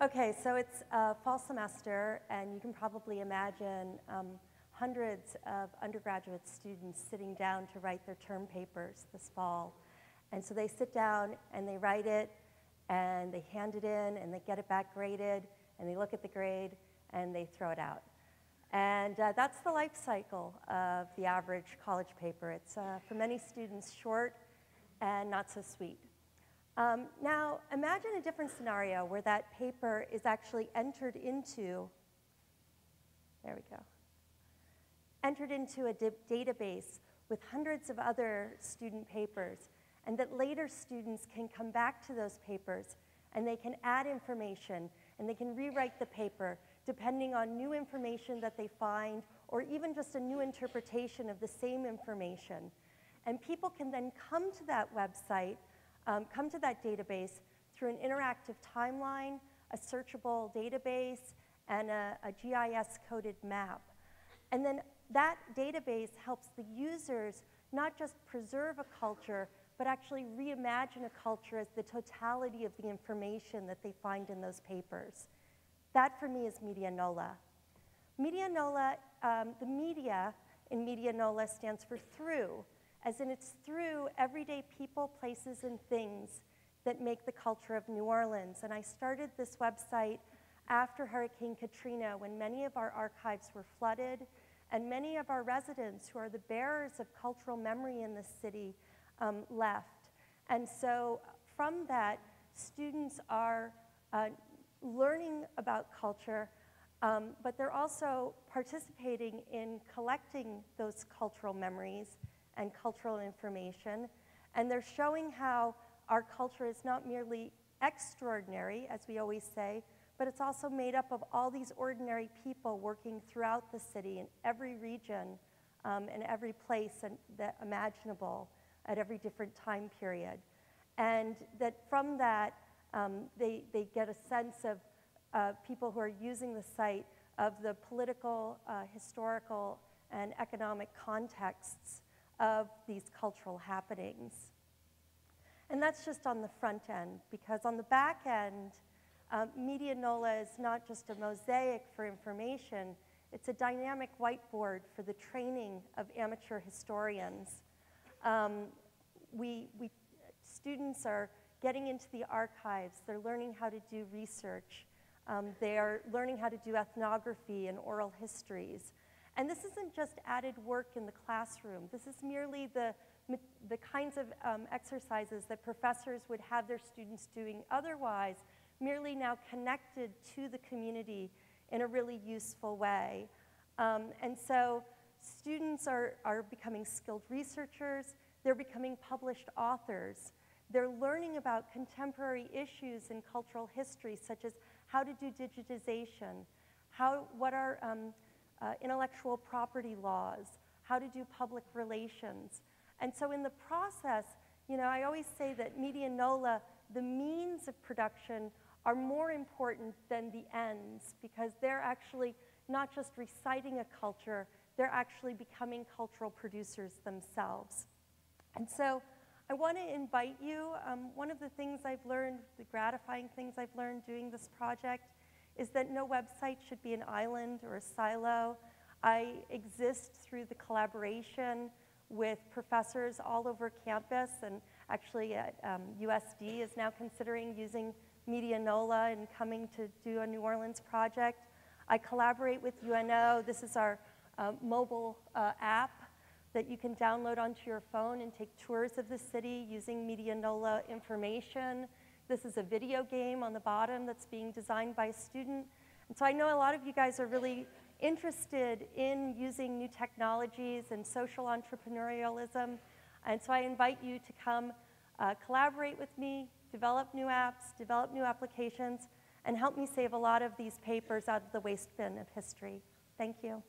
Okay, so it's fall semester, and you can probably imagine hundreds of undergraduate students sitting down to write their term papers this fall. And so they sit down and they write it, and they hand it in, and they get it back graded, and they look at the grade, and they throw it out. And that's the life cycle of the average college paper. It's, for many students, short and not so sweet. Now, imagine a different scenario where that paper is actually entered into, there we go, entered into a database with hundreds of other student papers, and that later students can come back to those papers and they can add information and they can rewrite the paper depending on new information that they find or even just a new interpretation of the same information. And people can then come to that website, come to that database through an interactive timeline, a searchable database, and a GIS-coded map. And then that database helps the users not just preserve a culture, but actually reimagine a culture as the totality of the information that they find in those papers. That, for me, is MediaNOLA. MediaNOLA, the media in MediaNOLA stands for through, as in it's through everyday people, places, and things that make the culture of New Orleans. And I started this website after Hurricane Katrina, when many of our archives were flooded, and many of our residents, who are the bearers of cultural memory in the city, left. And so from that, students are learning about culture, but they're also participating in collecting those cultural memories and cultural information. And they're showing how our culture is not merely extraordinary, as we always say, but it's also made up of all these ordinary people working throughout the city in every region and every place that imaginable at every different time period. And that from that, they get a sense of people who are using the site of the political, historical, and economic contexts of these cultural happenings. And that's just on the front end, because on the back end, MediaNOLA is not just a mosaic for information, it's a dynamic whiteboard for the training of amateur historians. Students are getting into the archives, they're learning how to do research, they are learning how to do ethnography and oral histories. And this isn't just added work in the classroom, this is merely the kinds of exercises that professors would have their students doing otherwise, merely now connected to the community in a really useful way. And so students are becoming skilled researchers, they're becoming published authors. They're learning about contemporary issues in cultural history, such as how to do digitization, what are intellectual property laws, how to do public relations. And so in the process, you know, I always say that MediaNOLA, the means of production are more important than the ends, because they're actually not just reciting a culture, they're actually becoming cultural producers themselves. And so I want to invite you, one of the things I've learned, the gratifying things I've learned doing this project, is that no website should be an island or a silo. I exist through the collaboration with professors all over campus, and actually at USD is now considering using MediaNOLA and coming to do a New Orleans project. I collaborate with UNO. This is our mobile app that you can download onto your phone and take tours of the city using MediaNOLA information. This is a video game on the bottom that's being designed by a student. And so I know a lot of you guys are really interested in using new technologies and social entrepreneurialism. And so I invite you to come collaborate with me, develop new apps, develop new applications, and help me save a lot of these papers out of the waste bin of history. Thank you.